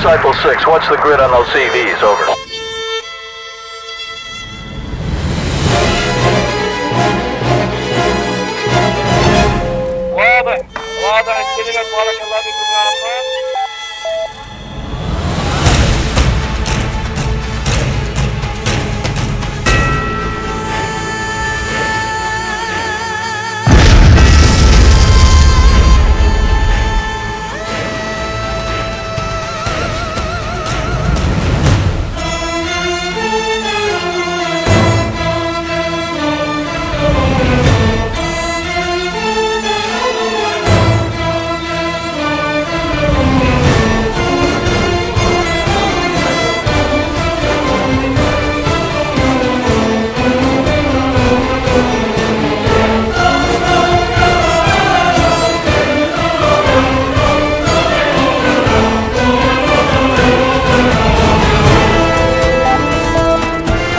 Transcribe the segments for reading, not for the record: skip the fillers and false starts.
Disciple 6, what's the grid on those CVs? Over. واضح الكلمة. بارك الله بكم يا عمار.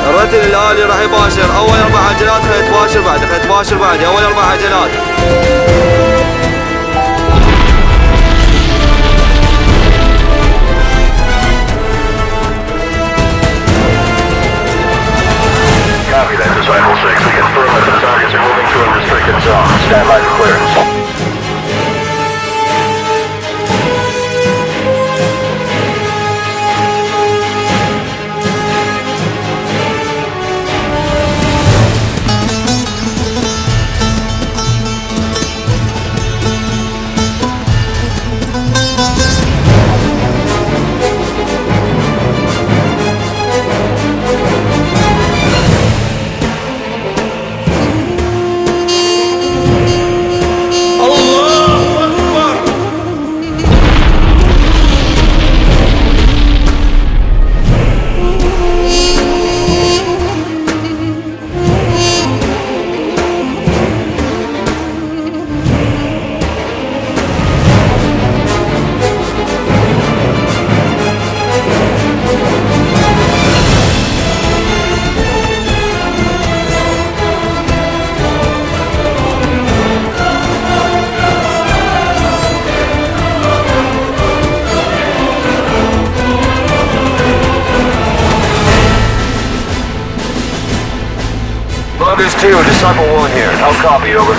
الرتل الآلي راح يباشر أول 4 عجلات. خلينا تباشر بعدي أول 4 عجلات. Copy that, Disciple 6. We confirm that the targets are moving to a restricted zone. Stand by for clearance. Buggers 2, Disciple 1 here. I'll copy, over.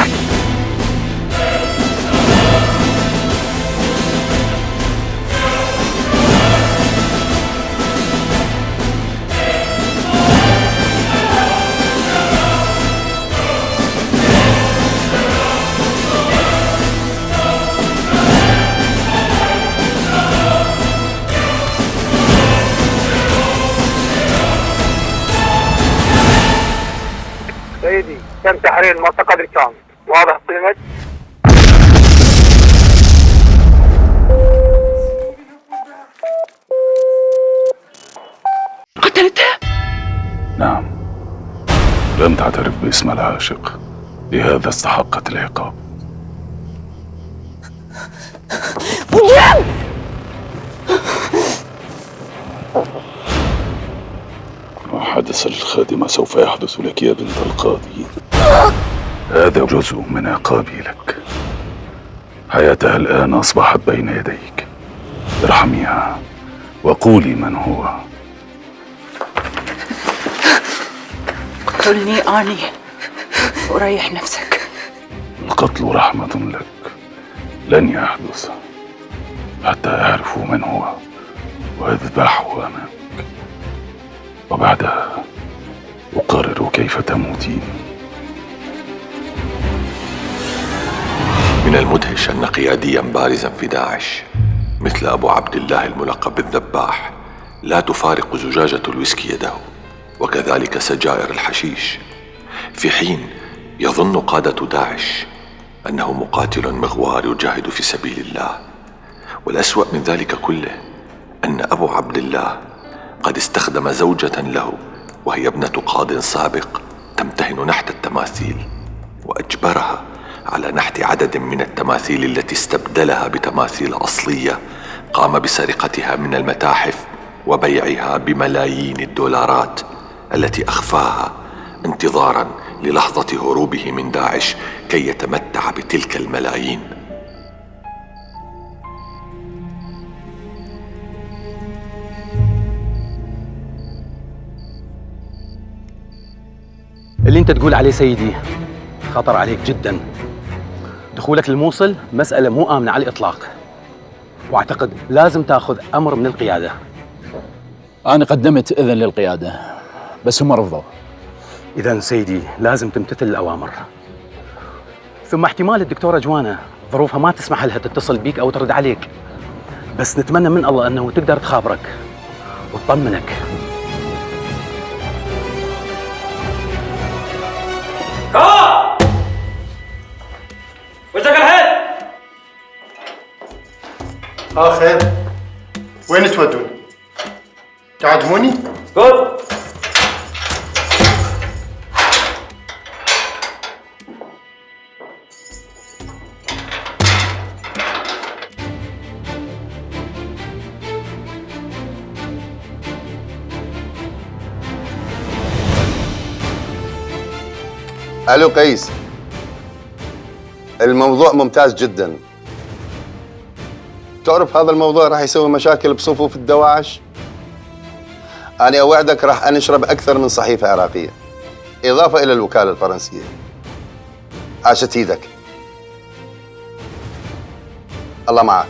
سيدي تم تحرير المنطقة بالكامل. واضح كلمة. قتلته؟ نعم، لم تعترف باسم العاشق، لهذا استحقت العقاب. بنيان! ما حدث للخادمة سوف يحدث لك يا بنت القاضي. هذا جزء من عقابي لك. حياتها الآن أصبحت بين يديك. ارحميها وقولي من هو. قتلني آني وريح نفسك. القتل رحمة لك، لن يحدث حتى يعرفوا من هو ويذبحوا أمامك، وبعدها أقرر كيف تموتين. من المدهش أن قياديا بارزا في داعش مثل أبو عبد الله الملقب بالذباح لا تفارق زجاجة الويسكي يده، وكذلك سجائر الحشيش، في حين يظن قادة داعش أنه مقاتل مغوار يجاهد في سبيل الله. والأسوأ من ذلك كله أن أبو عبد الله قد استخدم زوجة له وهي ابنة قاض سابق تمتهن نحت التماثيل، وأجبرها على نحت عدد من التماثيل التي استبدلها بتماثيل أصلية قام بسرقتها من المتاحف وبيعها بملايين الدولارات التي أخفاها انتظارا للحظة هروبه من داعش كي يتمتع بتلك الملايين. اللي انت تقول عليه سيدي خطر عليك جدا. دخولك للموصل مسألة مو آمنة على الإطلاق، واعتقد لازم تاخذ أمر من القيادة. أنا قدمت إذن للقيادة بس هم رفضوا. إذن سيدي لازم تمتثل الأوامر. ثم احتمال الدكتورة جوانا ظروفها ما تسمح لها تتصل بيك أو ترد عليك، بس نتمنى من الله أنه تقدر تخابرك وتطمنك. وجهك الحين. خير، وين تودوني؟ تعدموني؟ قول. الو قيس، الموضوع ممتاز جدا. تعرف هذا الموضوع راح يسوي مشاكل بصفوف الدواعش. انا اوعدك راح انشرب اكثر من صحيفه عراقيه اضافه الى الوكاله الفرنسيه. عاشت ايدك، الله معك.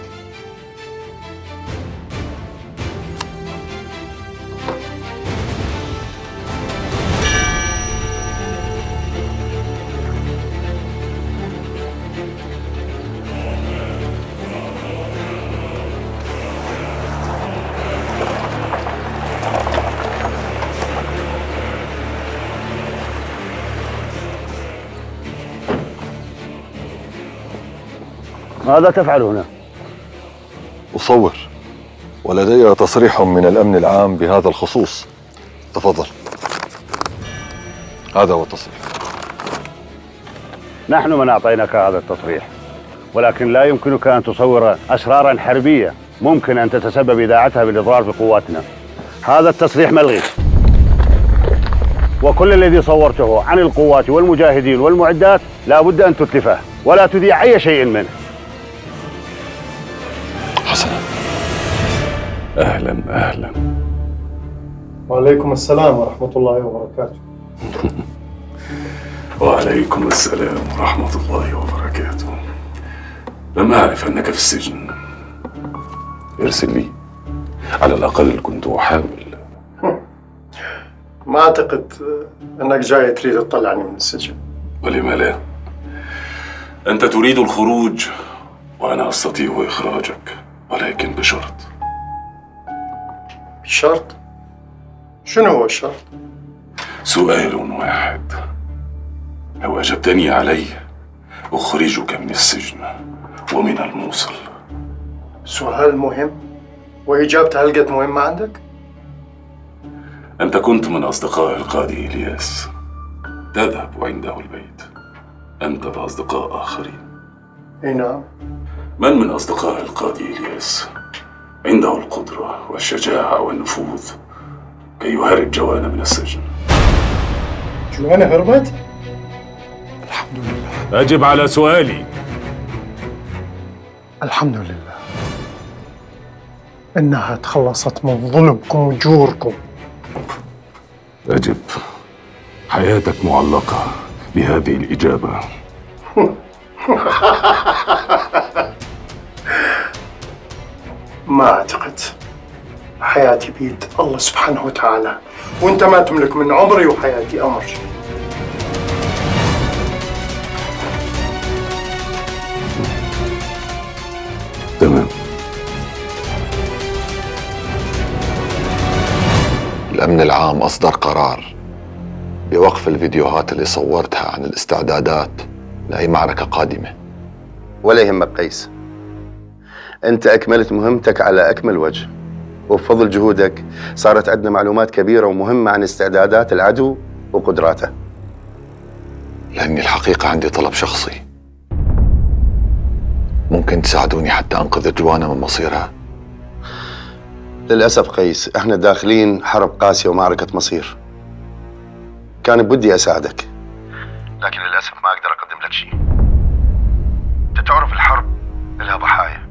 ماذا تفعل هنا؟ أصور، ولدي تصريح من الأمن العام بهذا الخصوص. تفضل، هذا هو التصريح. نحن من أعطيناك هذا التصريح، ولكن لا يمكنك أن تصور أسرارا حربية ممكن أن تتسبب إذاعتها بالإضرار بقواتنا. هذا التصريح ملغي، وكل الذي صورته عن القوات والمجاهدين والمعدات لا بد أن تتلفه ولا تذيع أي شيء منه. حسنا. أهلا أهلا. وعليكم السلام ورحمة الله وبركاته. وعليكم السلام ورحمة الله وبركاته. لم أعرف أنك في السجن. ارسل لي، على الأقل كنت أحاول. ما أعتقد أنك جاي تريد تطلعني من السجن. ولم لا؟ أنت تريد الخروج وأنا أستطيع إخراجك، ولكن بشرط. شرط؟ شنو هو الشرط؟ سؤال واحد، لو أجبتني عليه أخرجك من السجن ومن الموصل. سؤال مهم؟ وإجابته هلقت مهمة عندك؟ أنت كنت من أصدقاء القاضي إلياس، تذهب عنده البيت أنت بأصدقاء آخرين. أي نعم. من أصدقاء القاضي إلياس عنده القدرة والشجاعة والنفوذ كي يهرب جوانا من السجن؟ جوانا هربت؟ الحمد لله. أجب على سؤالي. الحمد لله إنها تخلصت من ظلمكم وجوركم. أجب، حياتك معلقة بهذه الإجابة. ما أعتقد. حياتي بيد الله سبحانه وتعالى، وأنت ما تملك من عمري وحياتي أمر. تمام. الأمن العام أصدر قرار بوقف الفيديوهات اللي صورتها عن الاستعدادات لأي معركة قادمة. ولا يهمك قيس، أنت أكملت مهمتك على أكمل وجه، وبفضل جهودك صارت عندنا معلومات كبيرة ومهمة عن استعدادات العدو وقدراته. لأني الحقيقة عندي طلب شخصي، ممكن تساعدوني حتى أنقذ جوانا من مصيرها؟ للأسف قيس، احنا داخلين حرب قاسية ومعركة مصير. كان بدي أساعدك، لكن للأسف ما أقدر أقدم لك شيء. أنت تعرف الحرب لها ضحايا،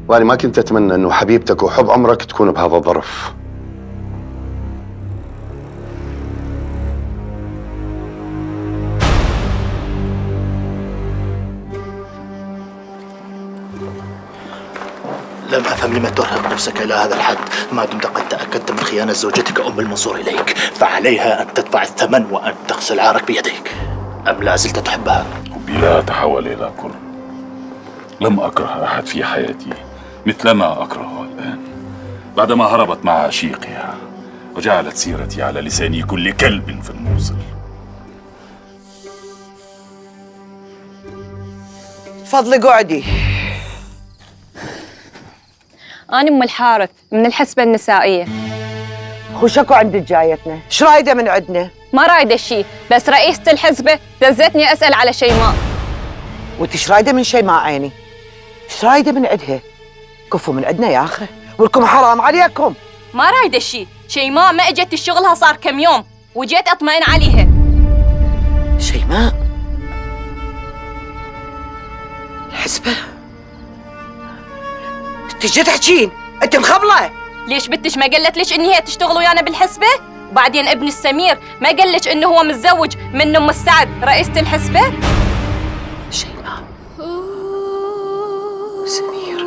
وأنا ما كنت أتمنى أنه حبيبتك وحب عمرك تكون بهذا الظرف. لم أفهم لما ترهق نفسك إلى هذا الحد ما دمت قد تأكدت من خيانة زوجتك أم المنصور إليك، فعليها أن تدفع الثمن وأن تغسل عارك بيديك. أم لا زلت تحبها؟ حبي لا تحول إلى كره. لم أكره أحد في حياتي مثل ما أكرهه الآن، بعدما هربت مع عشيقها وجعلت سيرتي على لسان كل كلب في الموصل. تفضلي قعدي. أنا أم الحارث من الحسبة النسائية. خو شكو عندك جايتنا؟ ايش رايده من عندنا؟ ما رايدة شيء، بس رئيسة الحسبة دزتني أسأل على شيماء. وانت ايش رايده من شيماء عيني؟ ايش رايده من عندها؟ كفوا من عندنا يا اخي، ولكم حرام عليكم. ما رايدة شيء، شيماء ما اجت شغلها صار كم يوم وجيت أطمئن عليها. شيماء؟ الحسبة؟ تجي تحكين، انت مخبلة. ليش بنتش ما قالت ليش اني هي تشتغل ويانا بالحسبة؟ وبعدين ابن السمير ما قال لك انه هو متزوج من ام السعد رئيسة الحسبة؟ شيماء سمير،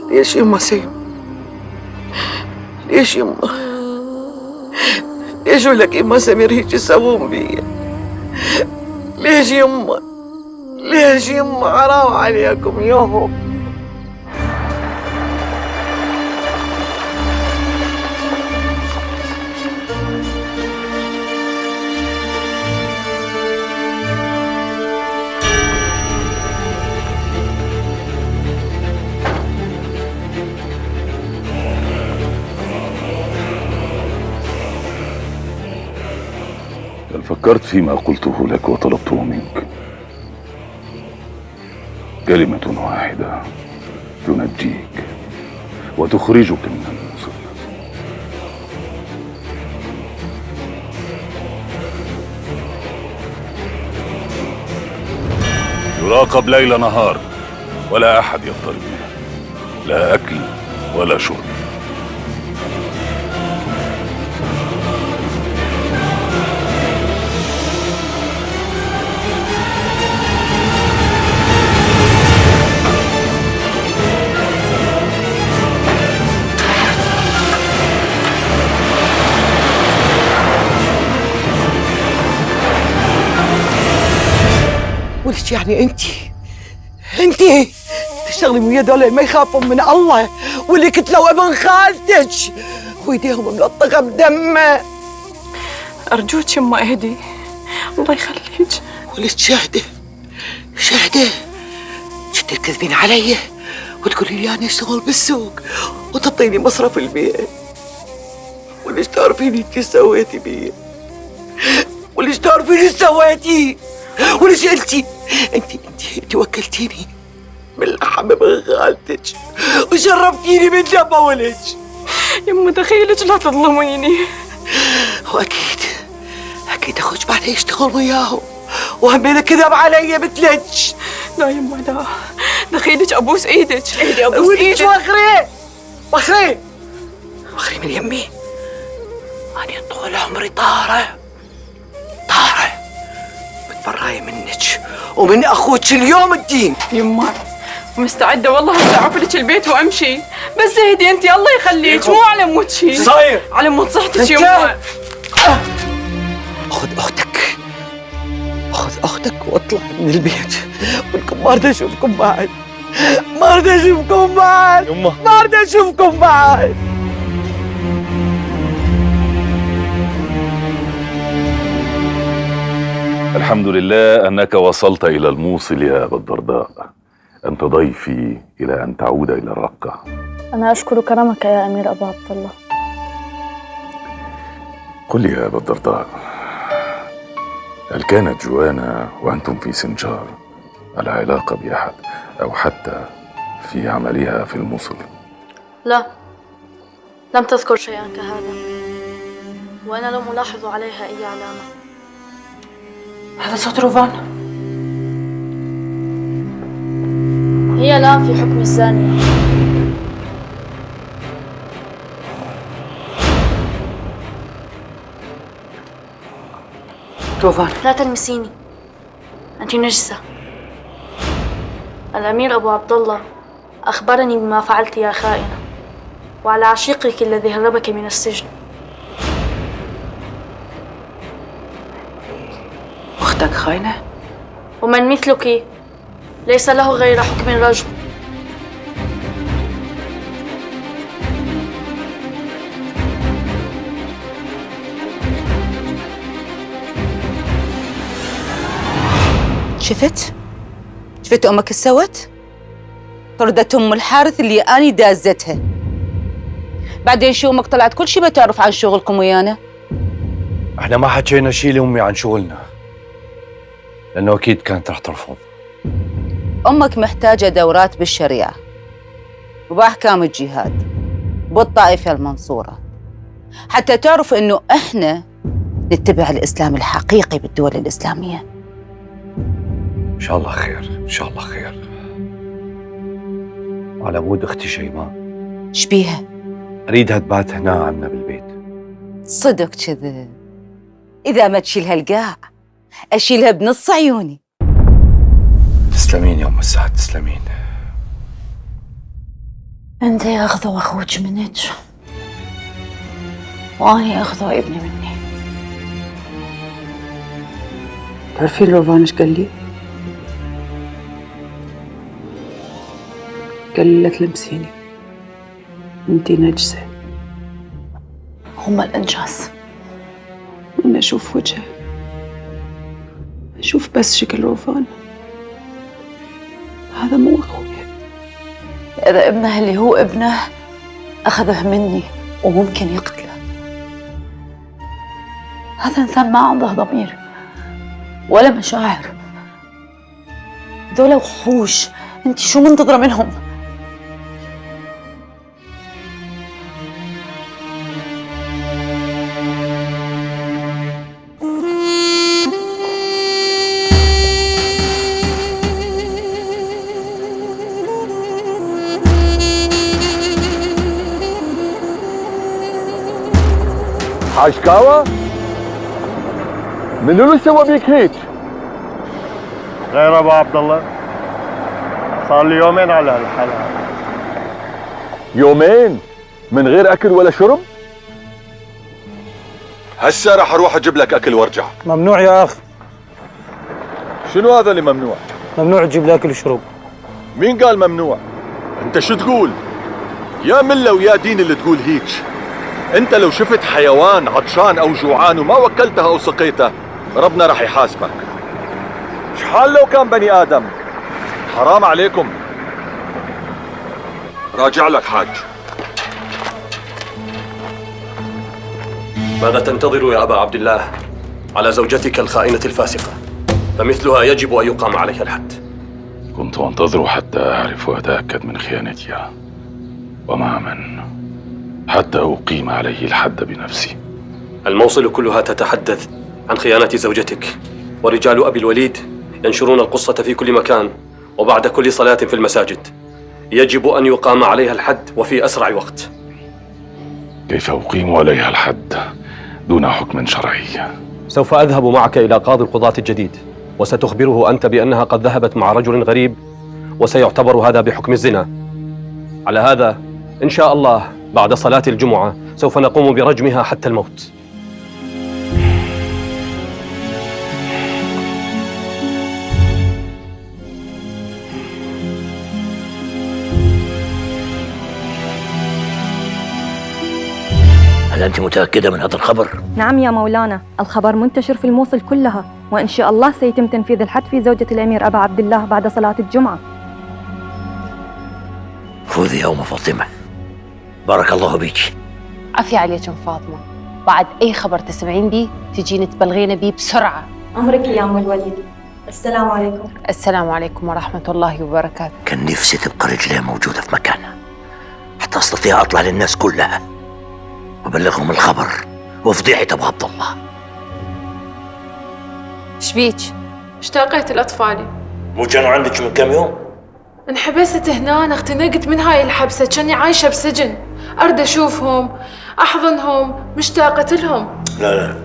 ليش يما سيم؟ ليش يما؟ ليش ولك يما سمير هيك يسوون بي؟ ليش يما؟ ليش يما؟ حرام عليكم يوم. هل فكرت فيما قلته لك وطلبته منك؟ كلمة واحدة تنجيك وتخرجك من الموصل. يراقب ليل نهار ولا أحد يقترب منه، لا أكل ولا شرب. وليش يعني انت تشتغلي ويا دول ما يخافون من الله، واللي كتلوا ابن خالتك وايديهم ملطخه بدمه. ارجوك يما اهدي الله يخليك. وليش شهده كنت تكذبين علي وتقولي لي انا اشتغل بالسوق وتعطيني مصرف البيت. وليش تعرفين انت سويتي بي؟ وليش تعرفين ايش سويتي؟ وليش انت وكلتيني من لحم من خالتك وشرفتيني من دم ولج. يما دخيلك لا تظلميني. واكيد اخوك بعد يشتغل وياهم وهمين كذب علي مثلك. لا يما لا، دخيلك ابوس ايدك. ابوس ايدك. وخري من يمي. انا طول عمري طارة متبراية منك ومن اخوك اليوم الدين. يما مستعدة والله هسه اعفلك البيت وامشي، بس اهدي انت الله يخليك، مو على مود شي صاير على مود صحتك يما. خذ اختك واطلع من البيت، ولكم ما اريد اشوفكم بعد. يما ما اريد اشوفكم بعد. الحمد لله أنك وصلت إلى الموصل يا أبا الدرداء. أنت ضيفي إلى أن تعود إلى الرقة. أنا أشكر كرمك يا أمير أبو عبد الله. قل لي يا أبا الدرداء، هل كانت جوانا وأنتم في سنجار على علاقة بأحد أو حتى في عملها في الموصل؟ لا، لم تذكر شيئا كهذا، وأنا لم ألاحظ عليها أي علامة. هذا صوت روفان. هي الآن في حكم الزانية. روفان لا تلمسيني، أنت نجسة. الأمير أبو عبد الله أخبرني بما فعلت يا خائنة، وعلى عشيقك الذي هربك من السجن. أختك خاينة؟ ومن مثلك ليس له غير حكم الرجم. شفت أمك سوت؟ طردت أم الحارث اللي أنا دازتها. بعدين شو أمك طلعت كل شيء بتعرف عن شغلكم ويانا؟ احنا ما حكينا شيء لأمي عن شغلنا، لأنه أكيد كانت رح ترفض. أمك محتاجة دورات بالشريعة وبأحكام الجهاد بالطائفة المنصورة، حتى تعرف إنه إحنا نتبع الإسلام الحقيقي بالدول الإسلامية. إن شاء الله خير، إن شاء الله خير. على مود أختي شيماء. شبيها؟ أريدها تبات هنا عنا بالبيت. صدق كذا؟ إذا ما تشيلها القاع أشيلها بنص عيوني. تسلمين يا أم السعد، تسلمين. أنت أخذوا أخوك منك وأنا أخذوا ابني مني. تعرفين روفان ايش قال لي؟ قال لي لا تلمسيني، انتي نجسة. هم الأنجاس. من أشوف وجهه أشوف بس شكل روفان. هذا مو أخويا. إذا ابنه اللي هو ابنه أخذه مني وممكن يقتله، هذا إنسان ما عنده ضمير ولا مشاعر. ذولا وحوش، انت شو منتظرة منهم؟ حاجكاوة؟ منو اللي سوى بيك هيك؟ غير ابو عبد الله. صار لي يومين على هالحال. يومين من غير اكل ولا شرب؟ هسه راح اروح اجيب لك اكل وارجع. ممنوع يا اخ. شنو هذا اللي ممنوع؟ ممنوع تجيب لي اكل وشرب. مين قال ممنوع؟ انت شو تقول؟ يا مله ويا دين اللي تقول هيك. انت لو شفت حيوان عطشان او جوعان وما وكلته او سقيته ربنا راح يحاسبك. شحال لو كان بني ادم؟ حرام عليكم. راجع لك حاج. ماذا تنتظر يا أبا عبد الله على زوجتك الخائنة الفاسقة؟ فمثلها يجب أن يقام عليها الحد. كنت أنتظر حتى أعرف وأتأكد من خيانتها ومع من، حتى أقيم عليه الحد بنفسي. الموصل كلها تتحدث عن خيانة زوجتك، ورجال أبي الوليد ينشرون القصة في كل مكان وبعد كل صلاة في المساجد. يجب أن يقام عليها الحد وفي أسرع وقت. كيف أقيم عليها الحد دون حكم شرعي؟ سوف أذهب معك إلى قاضي القضاة الجديد، وستخبره أنت بأنها قد ذهبت مع رجل غريب، وسيعتبر هذا بحكم الزنا. على هذا إن شاء الله بعد صلاة الجمعة سوف نقوم برجمها حتى الموت. هل أنت متأكدة من هذا الخبر؟ نعم يا مولانا، الخبر منتشر في الموصل كلها، وإن شاء الله سيتم تنفيذ الحد في زوجة الأمير أبا عبد الله بعد صلاة الجمعة. فوذي يا أم فاطمة، بارك الله بيك. عافية عليكم فاطمة، بعد أي خبر تسمعين بيه تجين تبلغينا بيه بسرعة. أمرك يا أم الوليد. السلام عليكم. السلام عليكم ورحمة الله وبركاته. كان نفسي تبقى رجليها موجودة في مكانها حتى أستطيع أطلع للناس كلها وبلغهم الخبر وفضيحة أبو عبد الله. شبيك؟ اشتاقت لأطفالي. مو كانوا عندك من كم يوم؟ انحبست هنا، اختنقت من هاي الحبسة، كاني عايشة بسجن. أرد أشوفهم، أحضنهم، مشتاقة لهم. لا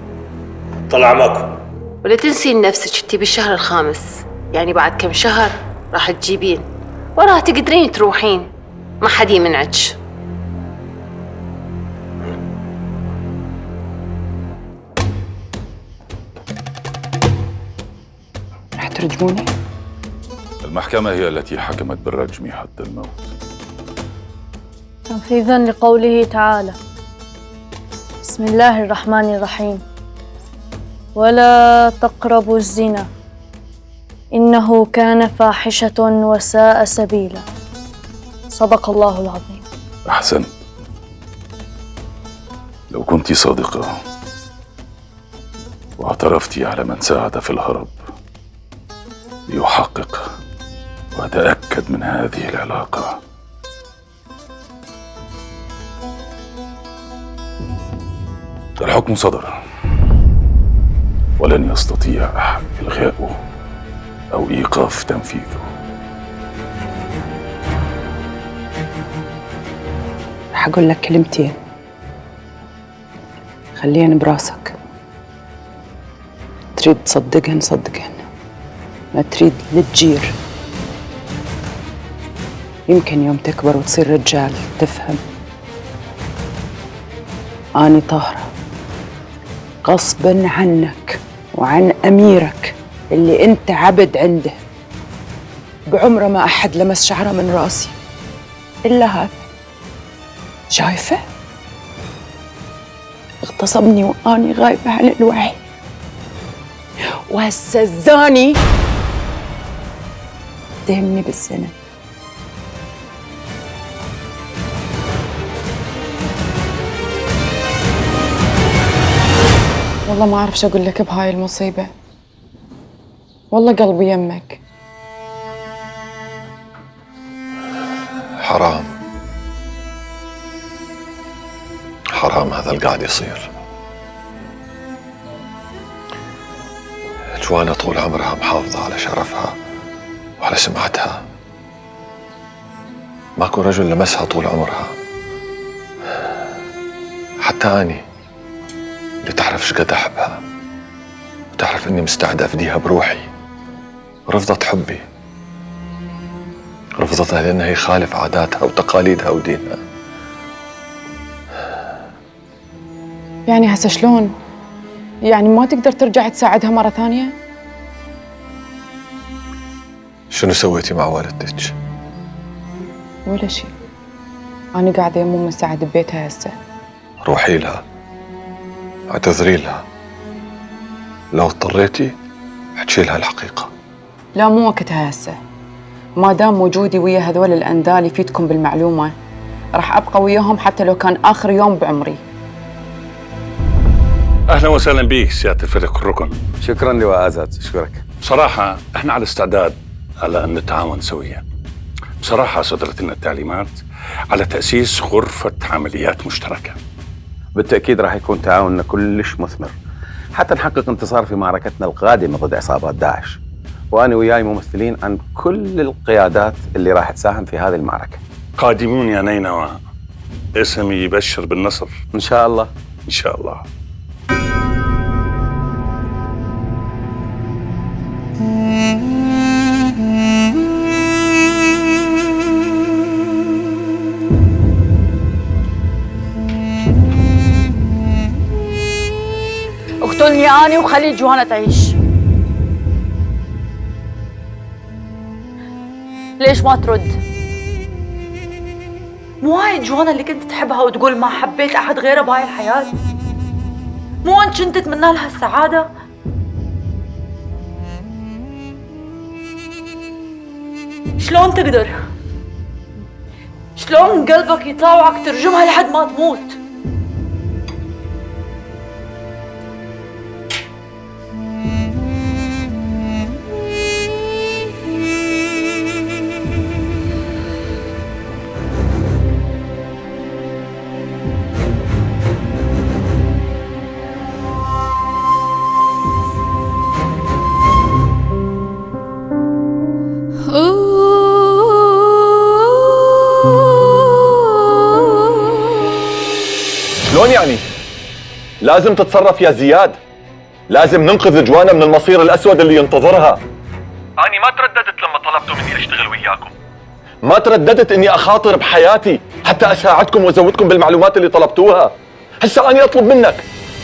طلع ماكو. ولا تنسين نفسك انتي بالشهر الخامس، يعني بعد كم شهر راح تجيبين وراها تقدرين تروحين. ما حد يمنعك. رح ترجموني؟ المحكمة هي التي حكمت بالرجم حد الموت. تنفيذا لقوله تعالى: بسم الله الرحمن الرحيم، ولا تقربوا الزنا إنه كان فاحشة وساء سبيلا. صدق الله العظيم. أحسنت. لو كنت صادقة واعترفتي على من ساعد في الهرب ليحقق وأتأكد من هذه العلاقة، الحكم صدر ولن يستطيع أحد إلغاؤه أو إيقاف تنفيذه. رح أقول لك كلمتين خليهن براسك، تريد تصدقهن صدقهن، ما تريد لتجير. يمكن يوم تكبر وتصير رجال تفهم. أني طاهرة غصباً عنك وعن أميرك اللي أنت عبد عنده. بعمره ما أحد لمس شعره من راسي إلا هذا. شايفة؟ اغتصبني وأني غايبة عن الوعي، وهسه الزاني اتهمني بالزنا. والله ما أعرف شو أقول لك بهاي المصيبة، والله قلبي يمك. حرام حرام هذا اللي قاعد يصير. جوانا طول عمرها محافظة على شرفها وعلى سمعتها، ماكو رجل لمسها طول عمرها. حتى أني اللي تعرف شقد أحبها وتعرف إني مستعد أفديها بروحي، رفضت حبي، رفضتها لأنها يخالف عاداتها وتقاليدها ودينها. يعني هسه شلون؟ يعني ما تقدر ترجع تساعدها مرة ثانية؟ شنو سويتي مع والدتك؟ ولا شيء، أنا قاعدة يمه مساعد ببيتها هسه. روحي لها اعتذري لها، لو اضطريتي احكي لها الحقيقة. لا مو وقتها هسه، ما دام وجودي ويا هذول الأندال يفيدكم بالمعلومة راح أبقى وياهم حتى لو كان آخر يوم بعمري. أهلا وسهلا بك سيادة الفريق الركن. شكرا لواء آزاد، أشكرك. بصراحة احنا على استعداد على أن نتعاون سويا. بصراحة صدرت لنا التعليمات على تأسيس غرفة عمليات مشتركة. بالتأكيد راح يكون تعاوننا كلش مثمر حتى نحقق انتصار في معركتنا القادمة ضد عصابات داعش، وأنا وياي ممثلين عن كل القيادات اللي راح تساهم في هذه المعركة. قادمون يا نينوى، اسمي يبشر بالنصر. إن شاء الله. إن شاء الله. اقتلني أنا وخلي جوانا تعيش. ليش ما ترد؟ مو هاي جوانا اللي كنت تحبها وتقول ما حبيت أحد غيرها بهاي الحياة؟ مو أنت كنت تتمنى لها السعادة؟ شلون تقدر؟ شلون قلبك يطاوعك ترجمها لحد ما تموت؟ شلون يعني؟ لازم تتصرف يا زياد، لازم ننقذ جوانا من المصير الأسود اللي ينتظرها. أنا ما ترددت لما طلبتوا مني أشتغل وياكم، ما ترددت اني اخاطر بحياتي حتى اساعدكم وازودكم بالمعلومات اللي طلبتوها. هسا اني اطلب منك،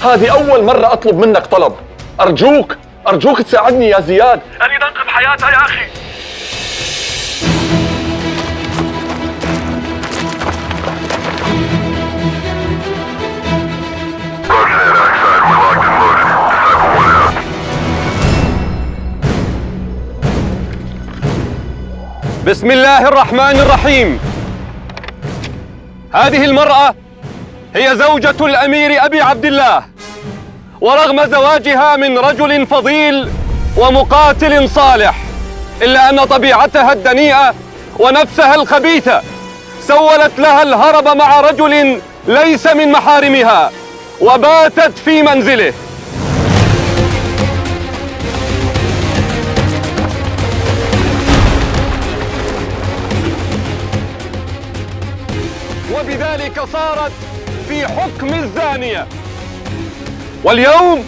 هذه اول مرة اطلب منك طلب، ارجوك تساعدني يا زياد، اني ننقذ حياتها يا اخي. بسم الله الرحمن الرحيم. هذه المرأة هي زوجة الأمير أبي عبد الله، ورغم زواجها من رجل فضيل ومقاتل صالح، إلا أن طبيعتها الدنيئة ونفسها الخبيثة سولت لها الهرب مع رجل ليس من محارمها، وباتت في منزله. وبذلك صارت في حكم الزانية، واليوم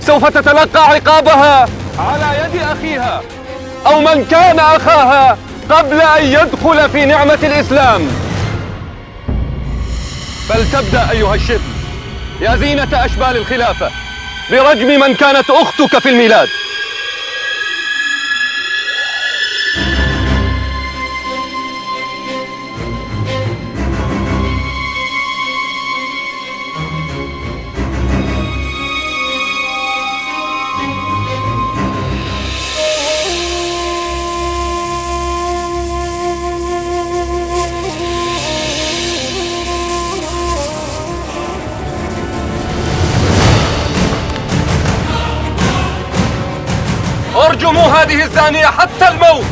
سوف تتلقى عقابها على يد أخيها أو من كان أخاها قبل أن يدخل في نعمة الإسلام. فلتبدأ أيها الشبل يا زينة أشبال الخلافة برجم من كانت أختك في الميلاد. ارجموا هذه الزانية حتى الموت.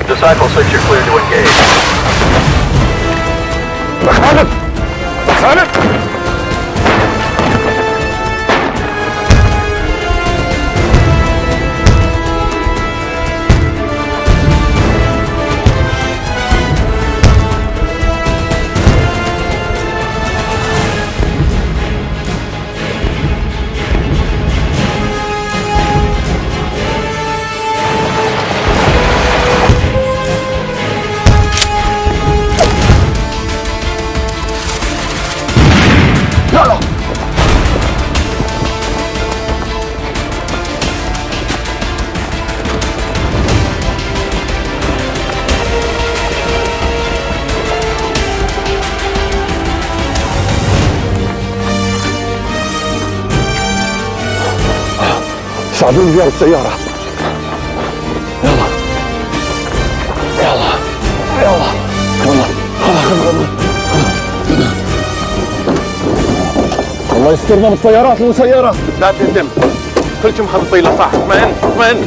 Disciple 6, you're clear to engage. خالد! ساعدوني زيارة السيارة. يلا يلا يلا يلا الله يسترنا من الطيارات المسيرة. لا تهتم، كل شيء مخططين له صح. اطمئن.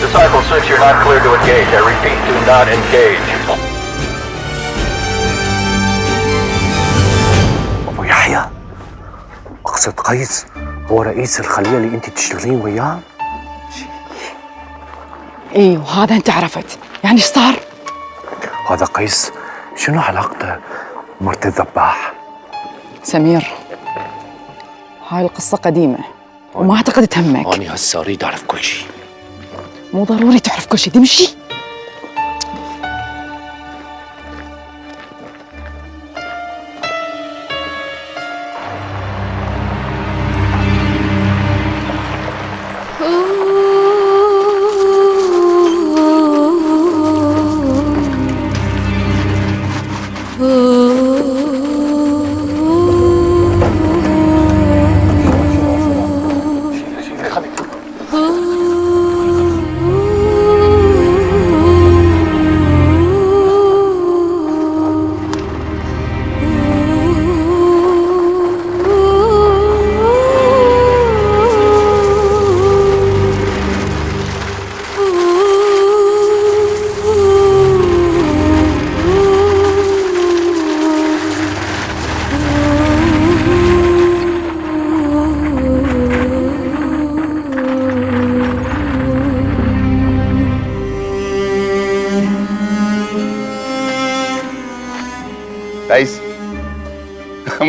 Disciple 6, you're not clear to engage. I repeat, do not engage. أبو يحيى، أقصد قيس هو رئيس الخلية اللي أنت تشتغلين وياه؟ إيه، وهذا أنت عرفت، يعني إيش صار؟ هذا قيس شنو علاقته بمرت الذباح؟ سمير، هاي القصة قديمة وما أعتقد تهمك. أنا هسه أريد أعرف كل شيء. مو ضروري تعرف كل شيء، تمشي.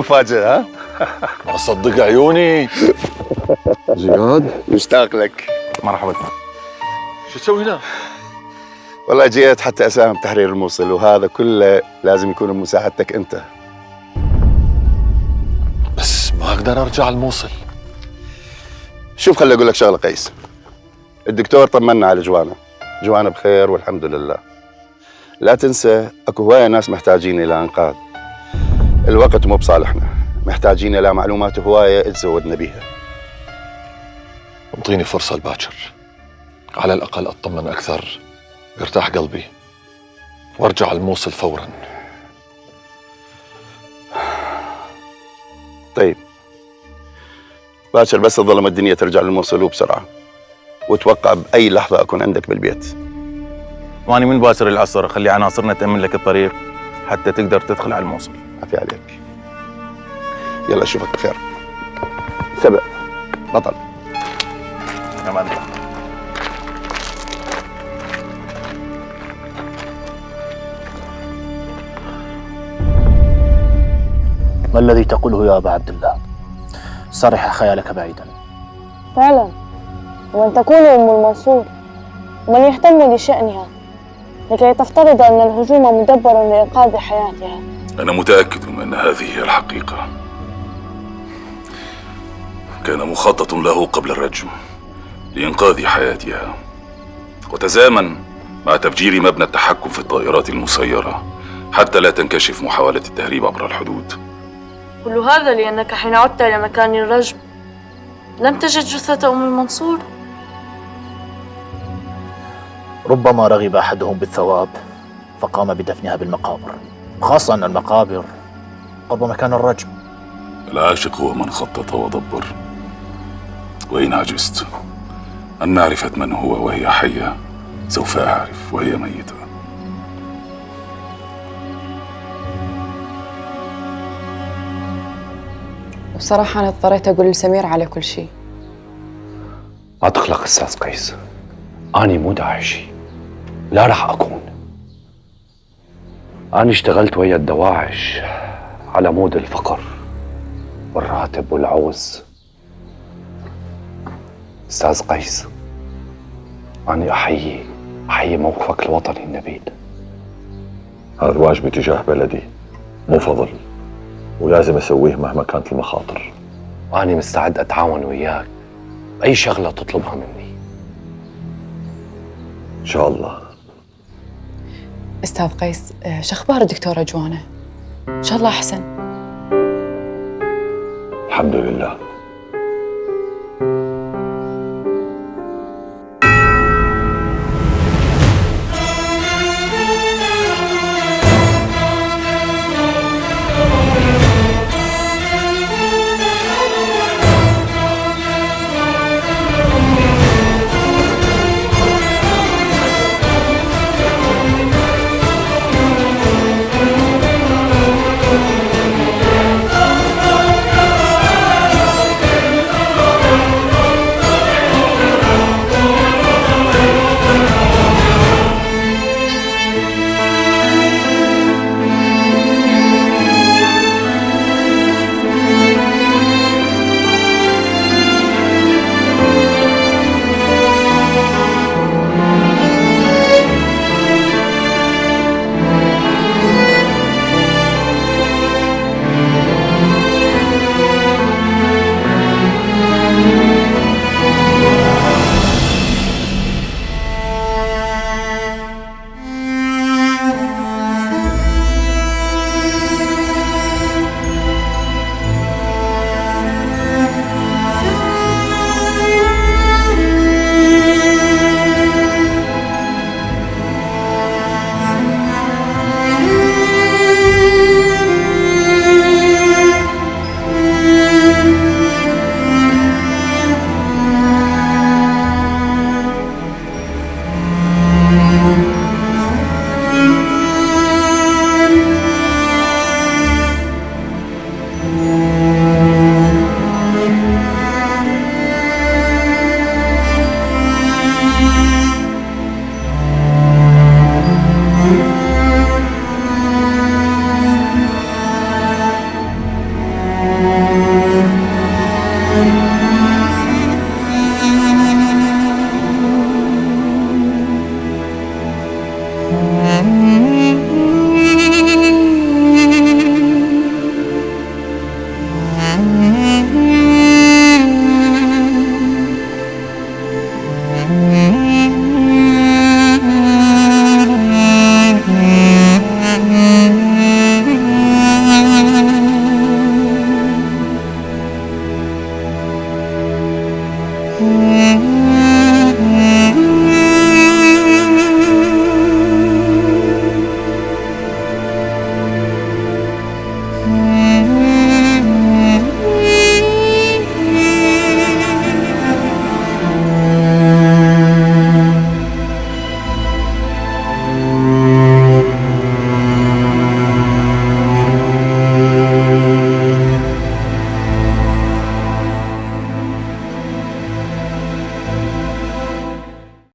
المفاجأة ها؟ أصدق عيوني. زياد مشتاق لك. مرحبا. شو تسوي هنا؟ والله جيت حتى أساهم بتحرير الموصل، وهذا كله لازم يكون بمساعدتك أنت. بس ما أقدر أرجع الموصل. شوف خلي أقول لك شغلة قيس، الدكتور طمنا على جوانا بخير والحمد لله. لا تنسى اكو هواية ناس محتاجين إلى إنقاذ. الوقت مو بصالحنا، محتاجين إلى معلومات هواية تزودنا بيها. انطيني فرصة الباكر، على الأقل أطمن أكثر، يرتاح قلبي، وارجع الموصل فورا. طيب باكر، بس تظلم الدنيا ترجع للموصل وبسرعة، وتوقع بأي لحظة أكون عندك بالبيت. واني من باسر العصر خلي عناصرنا تأمن لك الطريق حتى تقدر تدخل على الموصل. عافية عليك. يلا أشوفك بخير. سبق بطل. أمان الله. ما الذي تقوله يا أبا عبد الله؟ صرح خيالك بعيدا. فعلا، ومن تكون أم المنصور ومن يهتم لشأنها لكي تفترض أن الهجوم مدبر لإنقاذ حياتها. أنا متأكد من أن هذه هي الحقيقة. كان مخطط له قبل الرجم لإنقاذ حياتها، وتزامن مع تفجير مبنى التحكم في الطائرات المسيرة حتى لا تنكشف محاولة التهريب عبر الحدود. كل هذا لأنك حين عدت إلى مكان الرجم لم تجد جثة أم المنصور. ربما رغب أحدهم بالثواب فقام بدفنها بالمقابر، خاصة أن المقابر قرب مكان الرجم. العاشق هو من خطط ودبر، وإن عجزت عن معرفة من هو وهي حية سوف أعرف وهي ميتة. بصراحة أنا اضطريت أقول لسمير على كل شيء. لا تقلق أستاذ قيس، أنا مو داعشي، لا راح أكون. أنا اشتغلت ويا الدواعش على مود الفقر والراتب والعوز. أستاذ قيس، أنا أحيي موقفك الوطني النبيل. هذا واجبي تجاه بلدي، مو فضل، ولازم أسويه مهما كانت المخاطر. أنا مستعد أتعاون وياك بأي شغلة تطلبها مني. إن شاء الله. أستاذ قيس، شو أخبار الدكتورة جوانا؟ إن شاء الله أحسن. الحمد لله. أنت